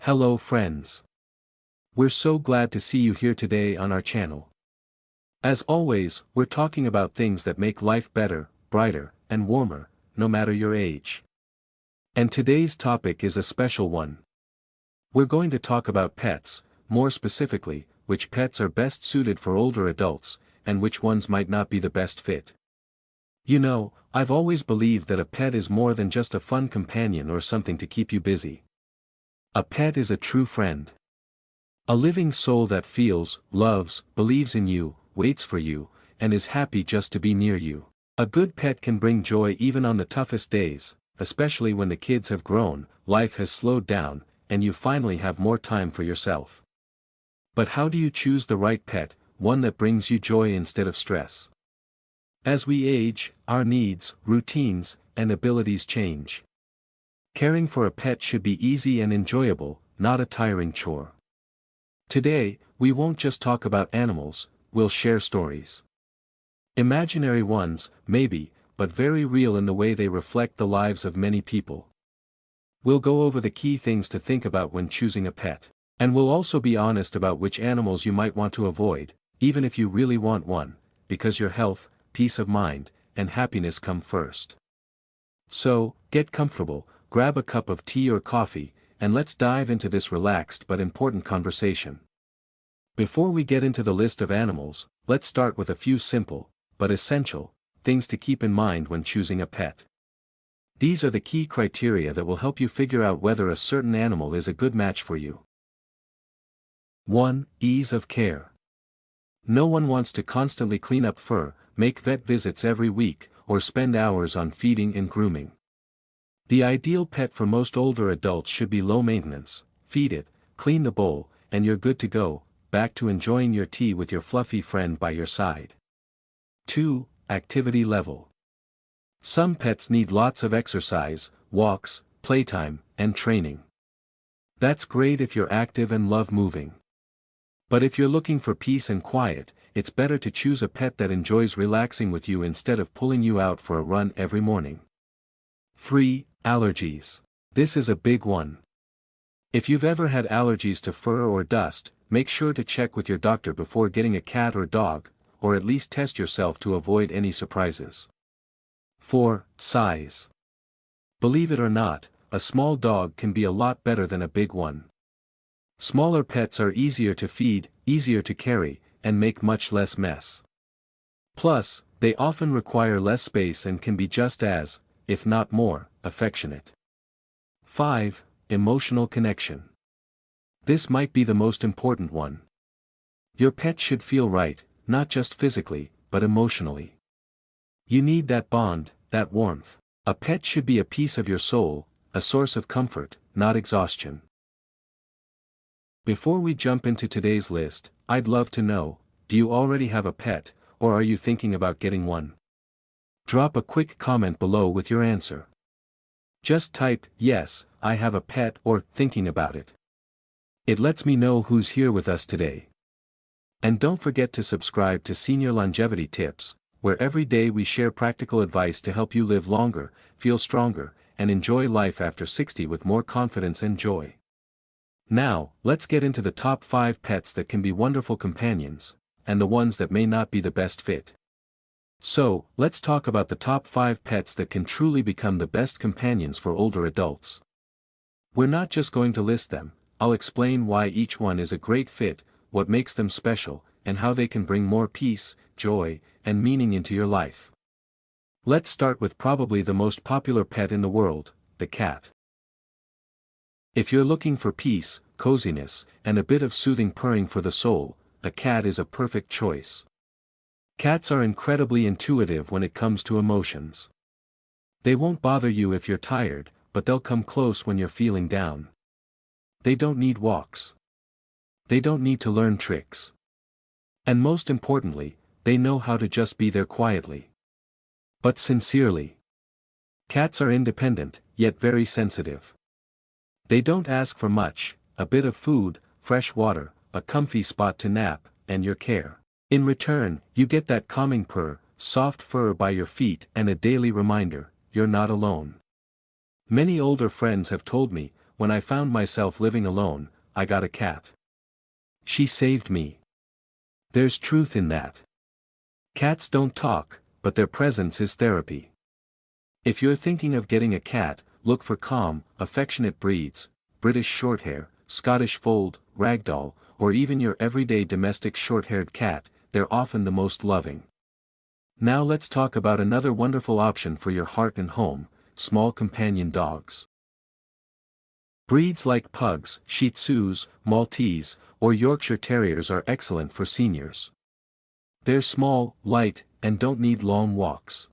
Hello friends. We're so glad to see you here today on our channel. As always, we're talking about things that make life better, brighter, and warmer, no matter your age. And today's topic is a special one. We're going to talk about pets, more specifically, which pets are best suited for older adults, and which ones might not be the best fit. You know, I've always believed that a pet is more than just a fun companion or something to keep you busy. A pet is a true friend. A living soul that feels, loves, believes in you, waits for you, and is happy just to be near you. A good pet can bring joy even on the toughest days, especially when the kids have grown, life has slowed down, and you finally have more time for yourself. But how do you choose the right pet, one that brings you joy instead of stress? As we age, our needs, routines, and abilities change. Caring for a pet should be easy and enjoyable, not a tiring chore. Today, we won't just talk about animals, we'll share stories. Imaginary ones, maybe, but very real in the way they reflect the lives of many people. We'll go over the key things to think about when choosing a pet, and we'll also be honest about which animals you might want to avoid, even if you really want one, because your health, peace of mind, and happiness come first. So, get comfortable, grab a cup of tea or coffee, and let's dive into this relaxed but important conversation. Before we get into the list of animals, let's start with a few simple, but essential, things to keep in mind when choosing a pet. These are the key criteria that will help you figure out whether a certain animal is a good match for you. 1. Ease of care. No one wants to constantly clean up fur, make vet visits every week, or spend hours on feeding and grooming. The ideal pet for most older adults should be low maintenance. Feed it, clean the bowl, and you're good to go, back to enjoying your tea with your fluffy friend by your side. 2. Activity level. Some pets need lots of exercise, walks, playtime, and training. That's great if you're active and love moving. But if you're looking for peace and quiet, it's better to choose a pet that enjoys relaxing with you instead of pulling you out for a run every morning. 3. Allergies. This is a big one. If you've ever had allergies to fur or dust, make sure to check with your doctor before getting a cat or dog, or at least test yourself to avoid any surprises. 4. Size. Believe it or not, a small dog can be a lot better than a big one. Smaller pets are easier to feed, easier to carry, and make much less mess. Plus, they often require less space and can be just as, if not more, affectionate. 5. Emotional connection. This might be the most important one. Your pet should feel right, not just physically, but emotionally. You need that bond, that warmth. A pet should be a piece of your soul, a source of comfort, not exhaustion. Before we jump into today's list, I'd love to know, do you already have a pet, or are you thinking about getting one? Drop a quick comment below with your answer. Just type, yes, I have a pet, or thinking about it. It lets me know who's here with us today. And don't forget to subscribe to Senior Longevity Tips, where every day we share practical advice to help you live longer, feel stronger, and enjoy life after 60 with more confidence and joy. Now, let's get into the top 5 pets that can be wonderful companions, and the ones that may not be the best fit. So, let's talk about the top 5 pets that can truly become the best companions for older adults. We're not just going to list them, I'll explain why each one is a great fit, what makes them special, and how they can bring more peace, joy, and meaning into your life. Let's start with probably the most popular pet in the world, the cat. If you're looking for peace, coziness, and a bit of soothing purring for the soul, a cat is a perfect choice. Cats are incredibly intuitive when it comes to emotions. They won't bother you if you're tired, but they'll come close when you're feeling down. They don't need walks. They don't need to learn tricks. And most importantly, they know how to just be there quietly. But sincerely. Cats are independent, yet very sensitive. They don't ask for much, a bit of food, fresh water, a comfy spot to nap, and your care. In return, you get that calming purr, soft fur by your feet and a daily reminder, you're not alone. Many older friends have told me, when I found myself living alone, I got a cat. She saved me. There's truth in that. Cats don't talk, but their presence is therapy. If you're thinking of getting a cat, look for calm, affectionate breeds, British Shorthair, Scottish Fold, Ragdoll, or even your everyday domestic short-haired cat. They're often the most loving. Now let's talk about another wonderful option for your heart and home, small companion dogs. Breeds like Pugs, Shih Tzus, Maltese, or Yorkshire Terriers are excellent for seniors. They're small, light, and don't need long walks.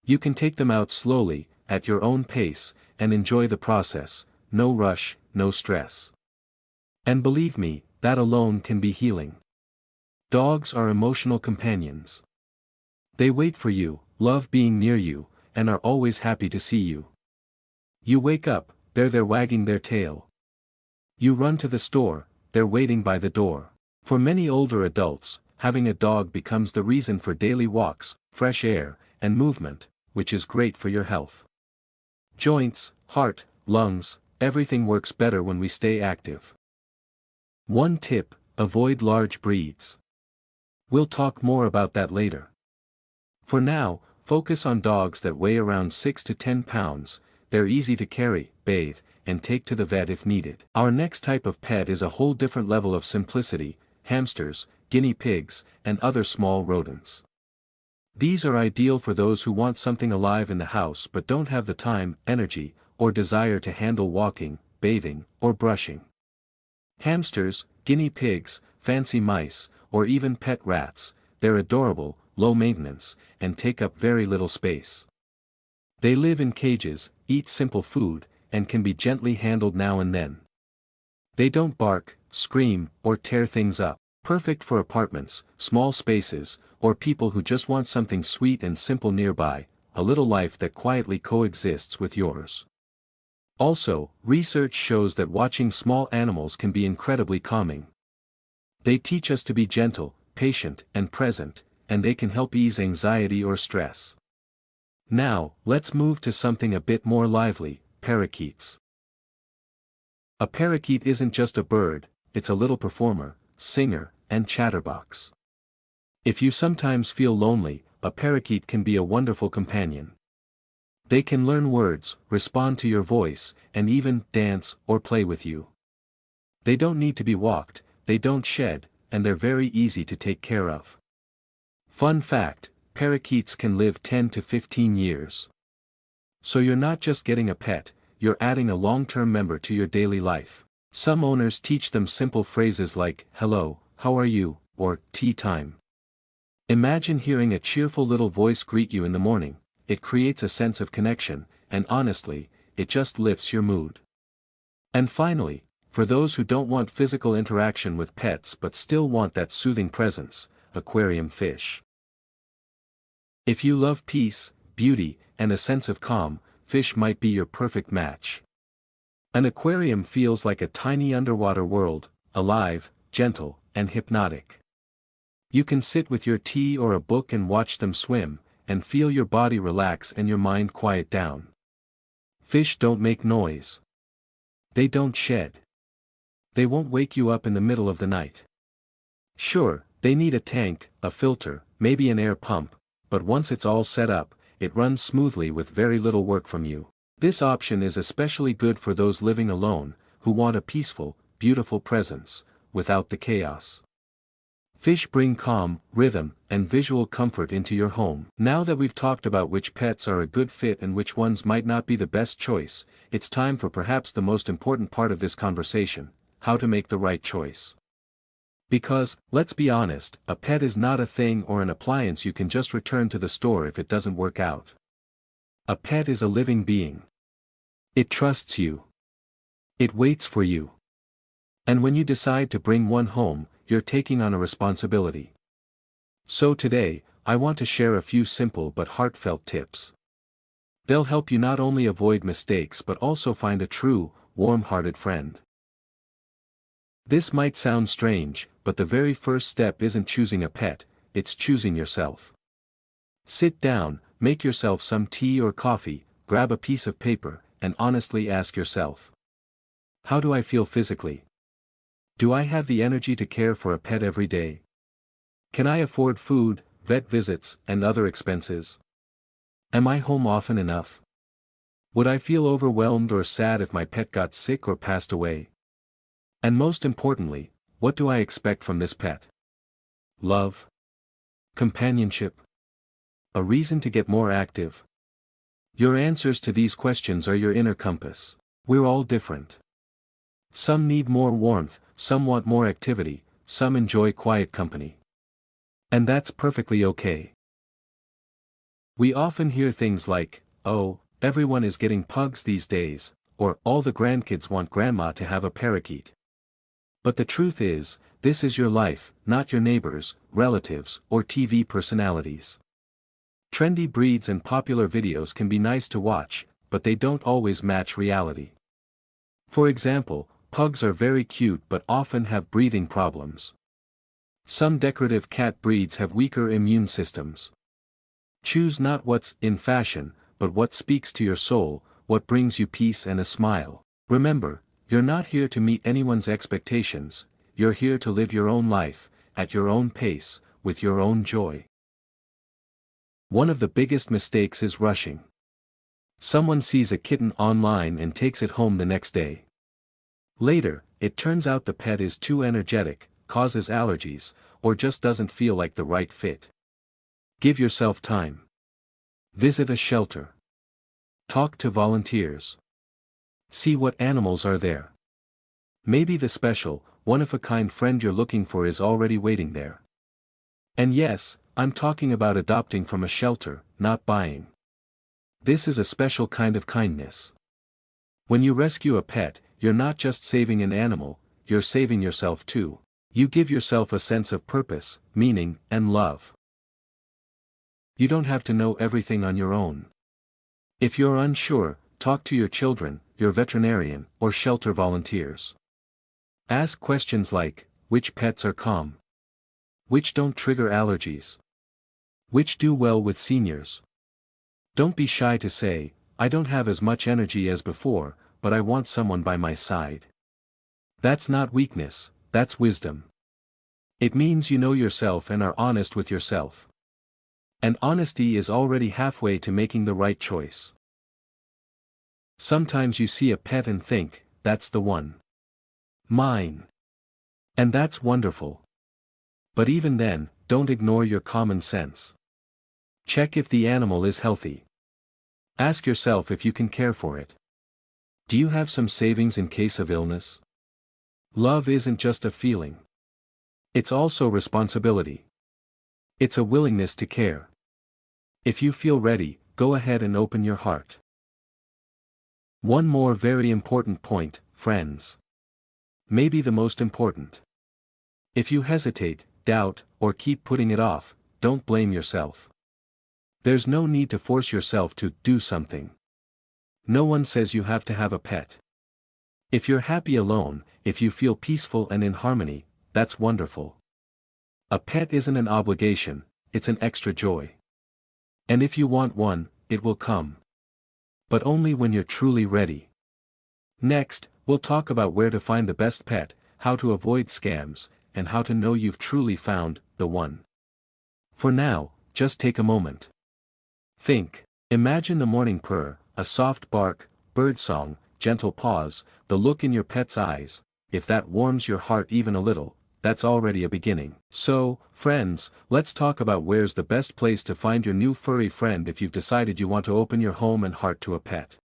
You can take them out slowly, at your own pace, and enjoy the process. No rush, no stress. And believe me, that alone can be healing. Dogs are emotional companions. They wait for you, love being near you, and are always happy to see you. You wake up, they're there wagging their tail. You run to the store, they're waiting by the door. For many older adults, having a dog becomes the reason for daily walks, fresh air, and movement, which is great for your health. Joints, heart, lungs, everything works better when we stay active. One tip: avoid large breeds. We'll talk more about that later. For now, focus on dogs that weigh around 6 to 10 pounds, they're easy to carry, bathe, and take to the vet if needed. Our next type of pet is a whole different level of simplicity: hamsters, guinea pigs, and other small rodents. These are ideal for those who want something alive in the house but don't have the time, energy, or desire to handle walking, bathing, or brushing. Hamsters, guinea pigs, fancy mice, or even pet rats, they're adorable, low maintenance, and take up very little space. They live in cages, eat simple food, and can be gently handled now and then. They don't bark, scream, or tear things up. Perfect for apartments, small spaces, or people who just want something sweet and simple nearby, a little life that quietly coexists with yours. Also, research shows that watching small animals can be incredibly calming. They teach us to be gentle, patient, and present, and they can help ease anxiety or stress. Now, let's move to something a bit more lively: parakeets. A parakeet isn't just a bird, it's a little performer, singer, and chatterbox. If you sometimes feel lonely, a parakeet can be a wonderful companion. They can learn words, respond to your voice, and even dance or play with you. They don't need to be walked, they don't shed, and they're very easy to take care of. Fun fact: parakeets can live 10 to 15 years. So you're not just getting a pet, you're adding a long-term member to your daily life. Some owners teach them simple phrases like, "Hello, how are you?" or "Tea time." Imagine hearing a cheerful little voice greet you in the morning. It creates a sense of connection, and honestly, it just lifts your mood. And finally, for those who don't want physical interaction with pets but still want that soothing presence, aquarium fish. If you love peace, beauty, and a sense of calm, fish might be your perfect match. An aquarium feels like a tiny underwater world, alive, gentle, and hypnotic. You can sit with your tea or a book and watch them swim, and feel your body relax and your mind quiet down. Fish don't make noise. They don't shed. They won't wake you up in the middle of the night. Sure, they need a tank, a filter, maybe an air pump, but once it's all set up, it runs smoothly with very little work from you. This option is especially good for those living alone, who want a peaceful, beautiful presence, without the chaos. Fish bring calm, rhythm, and visual comfort into your home. Now that we've talked about which pets are a good fit and which ones might not be the best choice, it's time for perhaps the most important part of this conversation: how to make the right choice. Because, let's be honest, a pet is not a thing or an appliance you can just return to the store if it doesn't work out. A pet is a living being. It trusts you. It waits for you. And when you decide to bring one home, you're taking on a responsibility. So today, I want to share a few simple but heartfelt tips. They'll help you not only avoid mistakes but also find a true, warm-hearted friend. This might sound strange, but the very first step isn't choosing a pet, it's choosing yourself. Sit down, make yourself some tea or coffee, grab a piece of paper, and honestly ask yourself: How do I feel physically? Do I have the energy to care for a pet every day? Can I afford food, vet visits, and other expenses? Am I home often enough? Would I feel overwhelmed or sad if my pet got sick or passed away? And most importantly, what do I expect from this pet? Love? Companionship? A reason to get more active? Your answers to these questions are your inner compass. We're all different. Some need more warmth, some want more activity, some enjoy quiet company. And that's perfectly okay. We often hear things like, "Oh, everyone is getting pugs these days," or "all the grandkids want grandma to have a parakeet." But the truth is, this is your life, not your neighbors, relatives, or TV personalities. Trendy breeds and popular videos can be nice to watch, but they don't always match reality. For example, pugs are very cute but often have breathing problems. Some decorative cat breeds have weaker immune systems. Choose not what's in fashion, but what speaks to your soul, what brings you peace and a smile. Remember, you're not here to meet anyone's expectations, you're here to live your own life, at your own pace, with your own joy. One of the biggest mistakes is rushing. Someone sees a kitten online and takes it home the next day. Later, it turns out the pet is too energetic, causes allergies, or just doesn't feel like the right fit. Give yourself time. Visit a shelter. Talk to volunteers. See what animals are there. Maybe the special, one-of-a-kind friend you're looking for is already waiting there. And yes, I'm talking about adopting from a shelter, not buying. This is a special kind of kindness. When you rescue a pet, you're not just saving an animal, you're saving yourself too. You give yourself a sense of purpose, meaning, and love. You don't have to know everything on your own. If you're unsure, talk to your children, your veterinarian, or shelter volunteers. Ask questions like, which pets are calm? Which don't trigger allergies? Which do well with seniors? Don't be shy to say, "I don't have as much energy as before, but I want someone by my side." That's not weakness, that's wisdom. It means you know yourself and are honest with yourself. And honesty is already halfway to making the right choice. Sometimes you see a pet and think, "That's the one. Mine." And that's wonderful. But even then, don't ignore your common sense. Check if the animal is healthy. Ask yourself if you can care for it. Do you have some savings in case of illness? Love isn't just a feeling. It's also responsibility. It's a willingness to care. If you feel ready, go ahead and open your heart. One more very important point, friends. Maybe the most important. If you hesitate, doubt, or keep putting it off, don't blame yourself. There's no need to force yourself to do something. No one says you have to have a pet. If you're happy alone, if you feel peaceful and in harmony, that's wonderful. A pet isn't an obligation, it's an extra joy. And if you want one, it will come. But only when you're truly ready. Next, we'll talk about where to find the best pet, how to avoid scams, and how to know you've truly found the one. For now, just take a moment. Think. Imagine the morning purr, a soft bark, birdsong, gentle pause, the look in your pet's eyes. If that warms your heart even a little, that's already a beginning. So, friends, let's talk about where's the best place to find your new furry friend if you've decided you want to open your home and heart to a pet.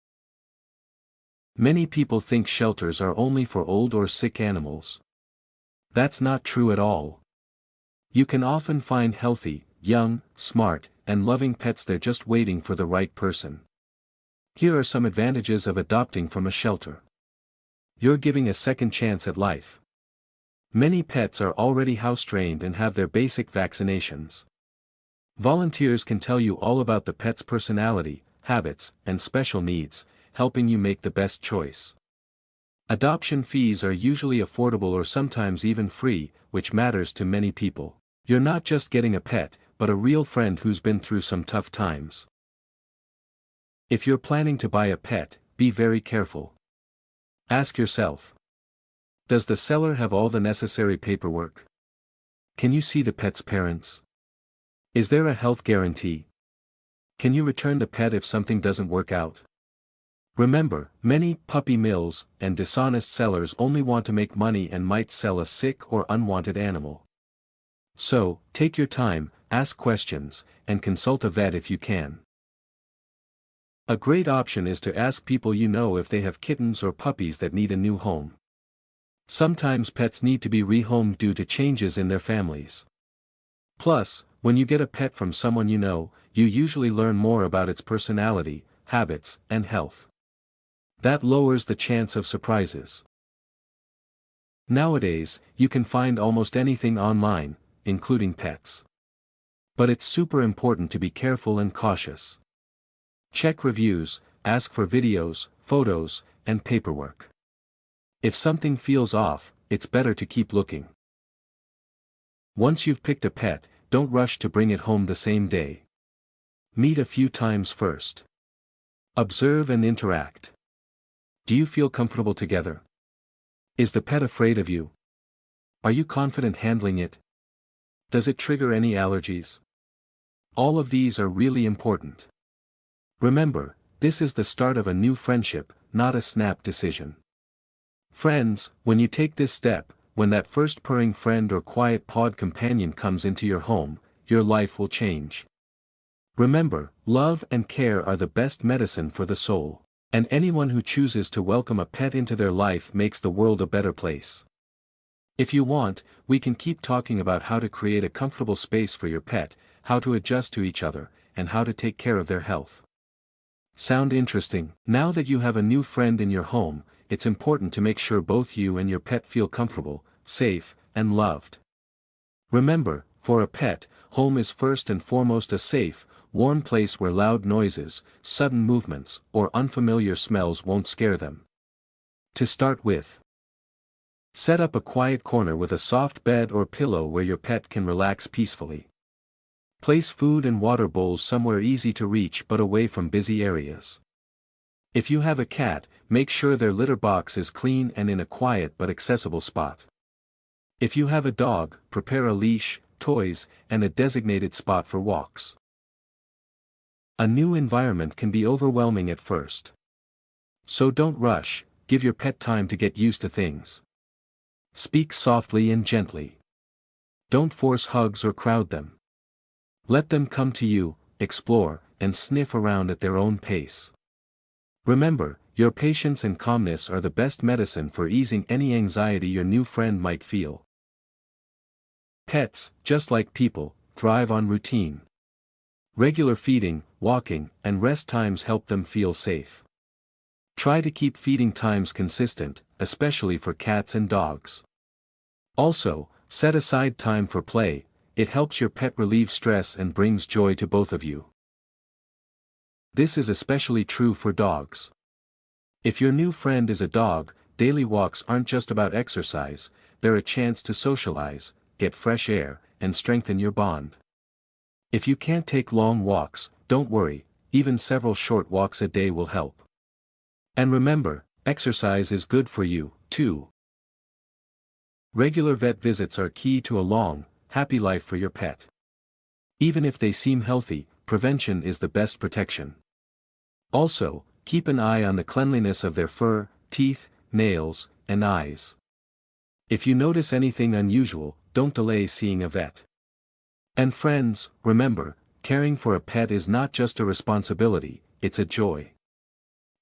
Many people think shelters are only for old or sick animals. That's not true at all. You can often find healthy, young, smart, and loving pets there just waiting for the right person. Here are some advantages of adopting from a shelter. You're giving a second chance at life. Many pets are already house-trained and have their basic vaccinations. Volunteers can tell you all about the pet's personality, habits, and special needs, helping you make the best choice. Adoption fees are usually affordable or sometimes even free, which matters to many people. You're not just getting a pet, but a real friend who's been through some tough times. If you're planning to buy a pet, be very careful. Ask yourself. Does the seller have all the necessary paperwork? Can you see the pet's parents? Is there a health guarantee? Can you return the pet if something doesn't work out? Remember, many puppy mills and dishonest sellers only want to make money and might sell a sick or unwanted animal. So, take your time, ask questions, and consult a vet if you can. A great option is to ask people you know if they have kittens or puppies that need a new home. Sometimes pets need to be rehomed due to changes in their families. Plus, when you get a pet from someone you know, you usually learn more about its personality, habits, and health. That lowers the chance of surprises. Nowadays, you can find almost anything online, including pets. But it's super important to be careful and cautious. Check reviews, ask for videos, photos, and paperwork. If something feels off, it's better to keep looking. Once you've picked a pet, don't rush to bring it home the same day. Meet a few times first. Observe and interact. Do you feel comfortable together? Is the pet afraid of you? Are you confident handling it? Does it trigger any allergies? All of these are really important. Remember, this is the start of a new friendship, not a snap decision. Friends, when you take this step, when that first purring friend or quiet pawed companion comes into your home, your life will change. Remember, love and care are the best medicine for the soul. And anyone who chooses to welcome a pet into their life makes the world a better place. If you want, we can keep talking about how to create a comfortable space for your pet, how to adjust to each other, and how to take care of their health. Sound interesting? Now that you have a new friend in your home, it's important to make sure both you and your pet feel comfortable, safe, and loved. Remember, for a pet, home is first and foremost a safe, warm place where loud noises, sudden movements, or unfamiliar smells won't scare them. To start with, set up a quiet corner with a soft bed or pillow where your pet can relax peacefully. Place food and water bowls somewhere easy to reach but away from busy areas. If you have a cat, make sure their litter box is clean and in a quiet but accessible spot. If you have a dog, prepare a leash, toys, and a designated spot for walks. A new environment can be overwhelming at first. So don't rush, give your pet time to get used to things. Speak softly and gently. Don't force hugs or crowd them. Let them come to you, explore, and sniff around at their own pace. Remember, your patience and calmness are the best medicine for easing any anxiety your new friend might feel. Pets, just like people, thrive on routine. Regular feeding, walking, and rest times help them feel safe. Try to keep feeding times consistent, especially for cats and dogs. Also, set aside time for play, it helps your pet relieve stress and brings joy to both of you. This is especially true for dogs. If your new friend is a dog, daily walks aren't just about exercise, they're a chance to socialize, get fresh air, and strengthen your bond. If you can't take long walks, don't worry, even several short walks a day will help. And remember, exercise is good for you, too. Regular vet visits are key to a long, happy life for your pet. Even if they seem healthy, prevention is the best protection. Also, keep an eye on the cleanliness of their fur, teeth, nails, and eyes. If you notice anything unusual, don't delay seeing a vet. And friends, remember, caring for a pet is not just a responsibility, it's a joy.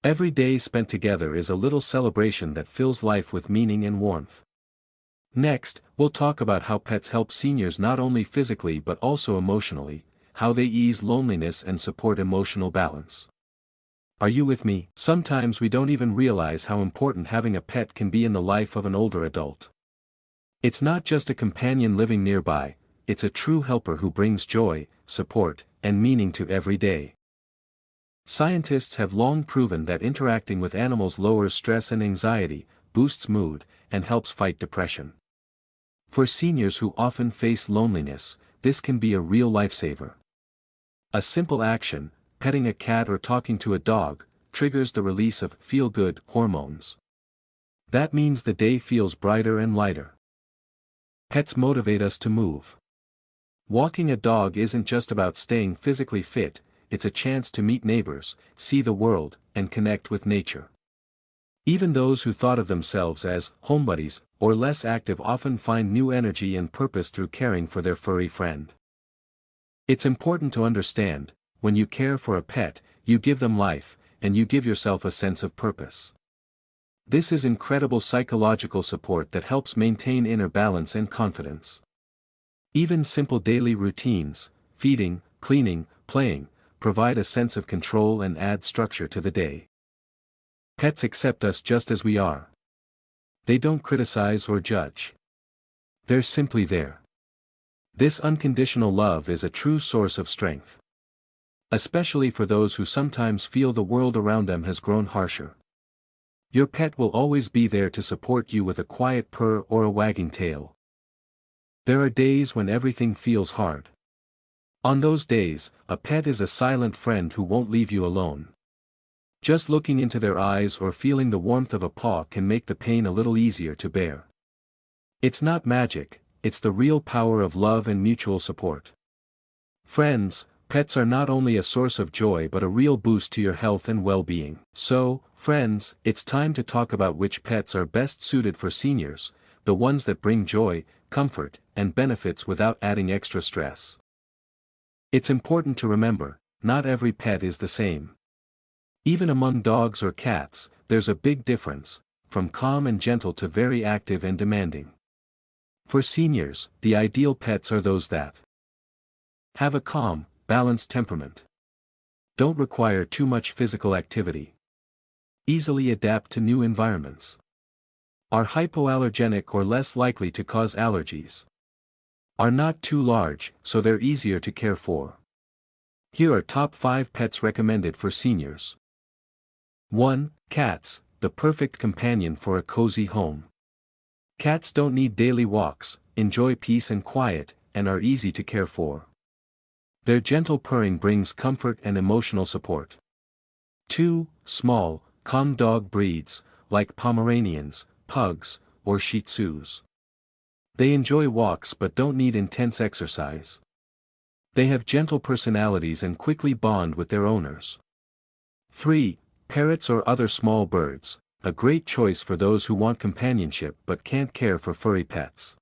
Every day spent together is a little celebration that fills life with meaning and warmth. Next, we'll talk about how pets help seniors not only physically but also emotionally, how they ease loneliness and support emotional balance. Are you with me? Sometimes we don't even realize how important having a pet can be in the life of an older adult. It's not just a companion living nearby, it's a true helper who brings joy, support, and meaning to every day. Scientists have long proven that interacting with animals lowers stress and anxiety, boosts mood, and helps fight depression. For seniors who often face loneliness, this can be a real lifesaver. A simple action, petting a cat or talking to a dog, triggers the release of feel-good hormones. That means the day feels brighter and lighter. Pets motivate us to move. Walking a dog isn't just about staying physically fit, it's a chance to meet neighbors, see the world, and connect with nature. Even those who thought of themselves as homebodies or less active often find new energy and purpose through caring for their furry friend. It's important to understand, when you care for a pet, you give them life, and you give yourself a sense of purpose. This is incredible psychological support that helps maintain inner balance and confidence. Even simple daily routines, feeding, cleaning, playing, provide a sense of control and add structure to the day. Pets accept us just as we are. They don't criticize or judge. They're simply there. This unconditional love is a true source of strength. Especially for those who sometimes feel the world around them has grown harsher. Your pet will always be there to support you with a quiet purr or a wagging tail. There are days when everything feels hard. On those days, a pet is a silent friend who won't leave you alone. Just looking into their eyes or feeling the warmth of a paw can make the pain a little easier to bear. It's not magic, it's the real power of love and mutual support. Friends, pets are not only a source of joy but a real boost to your health and well-being. So, friends, it's time to talk about which pets are best suited for seniors, the ones that bring joy, comfort, and benefits without adding extra stress. It's important to remember, not every pet is the same. Even among dogs or cats, there's a big difference, from calm and gentle to very active and demanding. For seniors, the ideal pets are those that have a calm, balanced temperament, don't require too much physical activity, easily adapt to new environments, are hypoallergenic or less likely to cause allergies, are not too large, so they're easier to care for. Here are top 5 pets recommended for seniors. 1. Cats, the perfect companion for a cozy home. Cats don't need daily walks, enjoy peace and quiet, and are easy to care for. Their gentle purring brings comfort and emotional support. 2. Small, calm dog breeds, like Pomeranians, Pugs, or Shih Tzus. They enjoy walks but don't need intense exercise. They have gentle personalities and quickly bond with their owners. 3. Parrots or other small birds, a great choice for those who want companionship but can't care for furry pets.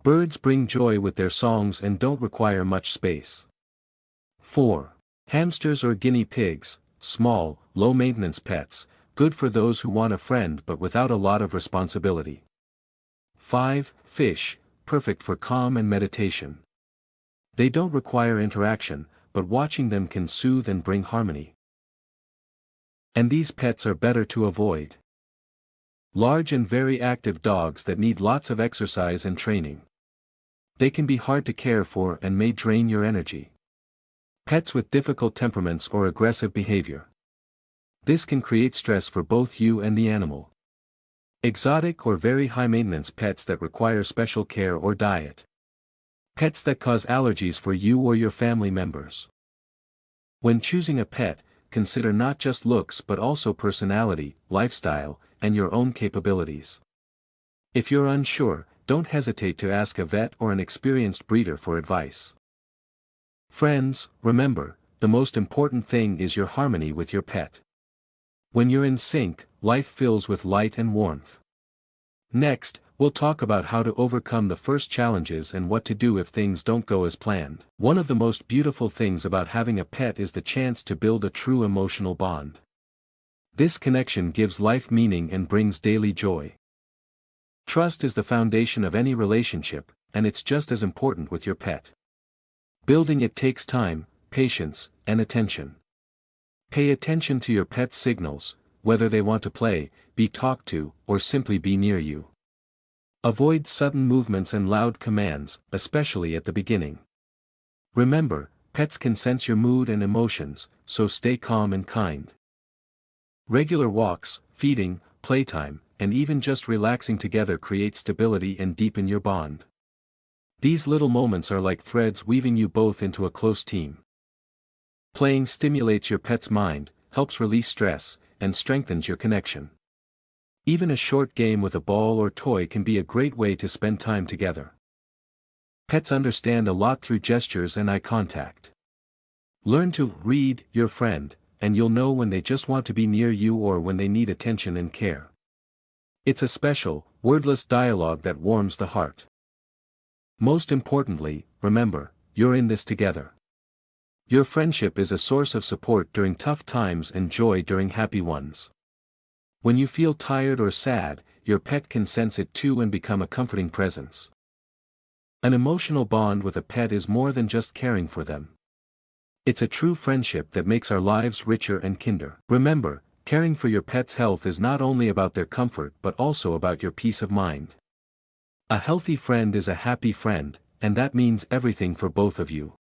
Birds bring joy with their songs and don't require much space. 4. Hamsters or guinea pigs, small, low-maintenance pets, good for those who want a friend but without a lot of responsibility. 5. Fish, perfect for calm and meditation. They don't require interaction, but watching them can soothe and bring harmony. And these pets are better to avoid. Large and very active dogs that need lots of exercise and training. They can be hard to care for and may drain your energy. Pets with difficult temperaments or aggressive behavior. This can create stress for both you and the animal. Exotic or very high-maintenance pets that require special care or diet. Pets that cause allergies for you or your family members. When choosing a pet, consider not just looks but also personality, lifestyle, and your own capabilities. If you're unsure, don't hesitate to ask a vet or an experienced breeder for advice. Friends, remember, the most important thing is your harmony with your pet. When you're in sync, life fills with light and warmth. Next, we'll talk about how to overcome the first challenges and what to do if things don't go as planned. One of the most beautiful things about having a pet is the chance to build a true emotional bond. This connection gives life meaning and brings daily joy. Trust is the foundation of any relationship, and it's just as important with your pet. Building it takes time, patience, and attention. Pay attention to your pet's signals, whether they want to play, be talked to, or simply be near you. Avoid sudden movements and loud commands, especially at the beginning. Remember, pets can sense your mood and emotions, so stay calm and kind. Regular walks, feeding, playtime, and even just relaxing together create stability and deepen your bond. These little moments are like threads weaving you both into a close team. Playing stimulates your pet's mind, helps release stress, and strengthens your connection. Even a short game with a ball or toy can be a great way to spend time together. Pets understand a lot through gestures and eye contact. Learn to read your friend, and you'll know when they just want to be near you or when they need attention and care. It's a special, wordless dialogue that warms the heart. Most importantly, remember, you're in this together. Your friendship is a source of support during tough times and joy during happy ones. When you feel tired or sad, your pet can sense it too and become a comforting presence. An emotional bond with a pet is more than just caring for them. It's a true friendship that makes our lives richer and kinder. Remember, caring for your pet's health is not only about their comfort but also about your peace of mind. A healthy friend is a happy friend, and that means everything for both of you.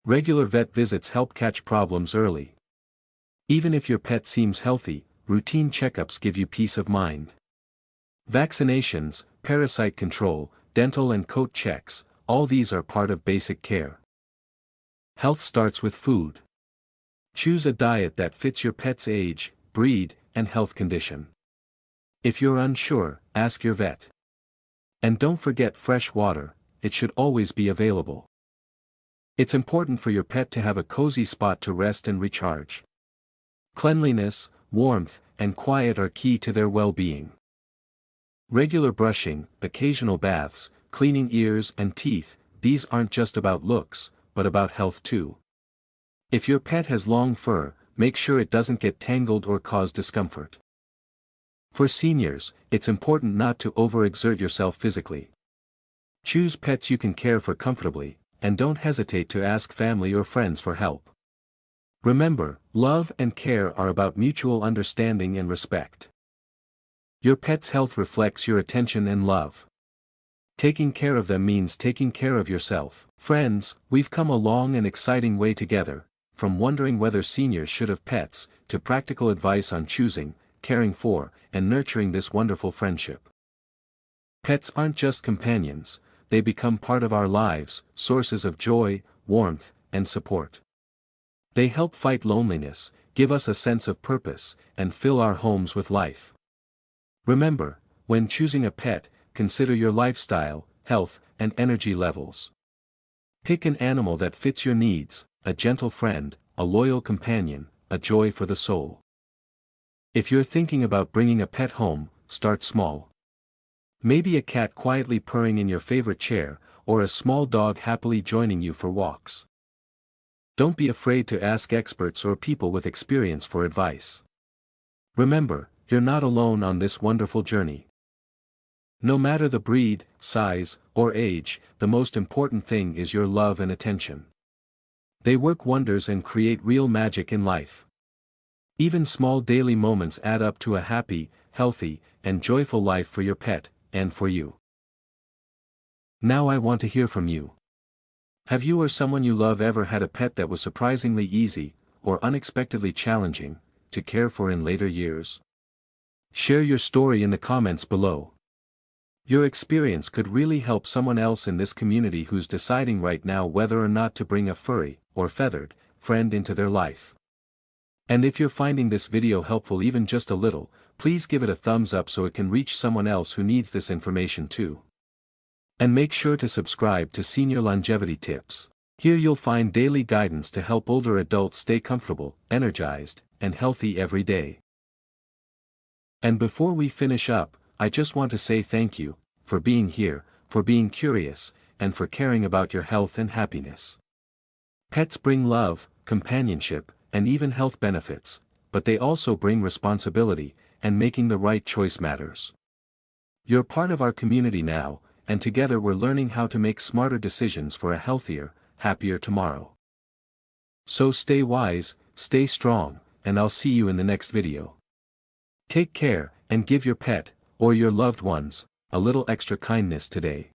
Regular vet visits help catch problems early. Even if your pet seems healthy, routine checkups give you peace of mind. Vaccinations, parasite control, dental and coat checks, all these are part of basic care. Health starts with food. Choose a diet that fits your pet's age, breed, and health condition. If you're unsure, ask your vet. And don't forget fresh water, it should always be available. It's important for your pet to have a cozy spot to rest and recharge. Cleanliness, warmth, and quiet are key to their well-being. Regular brushing, occasional baths, cleaning ears and teeth, these aren't just about looks, but about health too. If your pet has long fur, make sure it doesn't get tangled or cause discomfort. For seniors, it's important not to overexert yourself physically. Choose pets you can care for comfortably, and don't hesitate to ask family or friends for help. Remember, love and care are about mutual understanding and respect. Your pet's health reflects your attention and love. Taking care of them means taking care of yourself. Friends, we've come a long and exciting way together, from wondering whether seniors should have pets, to practical advice on choosing, caring for, and nurturing this wonderful friendship. Pets aren't just companions, they become part of our lives, sources of joy, warmth, and support. They help fight loneliness, give us a sense of purpose, and fill our homes with life. Remember, when choosing a pet, consider your lifestyle, health, and energy levels. Pick an animal that fits your needs, a gentle friend, a loyal companion, a joy for the soul. If you're thinking about bringing a pet home, start small. Maybe a cat quietly purring in your favorite chair, or a small dog happily joining you for walks. Don't be afraid to ask experts or people with experience for advice. Remember, you're not alone on this wonderful journey. No matter the breed, size, or age, the most important thing is your love and attention. They work wonders and create real magic in life. Even small daily moments add up to a happy, healthy, and joyful life for your pet, and for you. Now I want to hear from you. Have you or someone you love ever had a pet that was surprisingly easy, or unexpectedly challenging, to care for in later years? Share your story in the comments below. Your experience could really help someone else in this community who's deciding right now whether or not to bring a furry, or feathered, friend into their life. And if you're finding this video helpful even just a little, please give it a thumbs up so it can reach someone else who needs this information too. And make sure to subscribe to Senior Longevity Tips. Here you'll find daily guidance to help older adults stay comfortable, energized, and healthy every day. And before we finish up, I just want to say thank you, for being here, for being curious, and for caring about your health and happiness. Pets bring love, companionship, and even health benefits, but they also bring responsibility, and making the right choice matters. You're part of our community now, and together we're learning how to make smarter decisions for a healthier, happier tomorrow. So stay wise, stay strong, and I'll see you in the next video. Take care, and give your pet, or your loved ones, a little extra kindness today.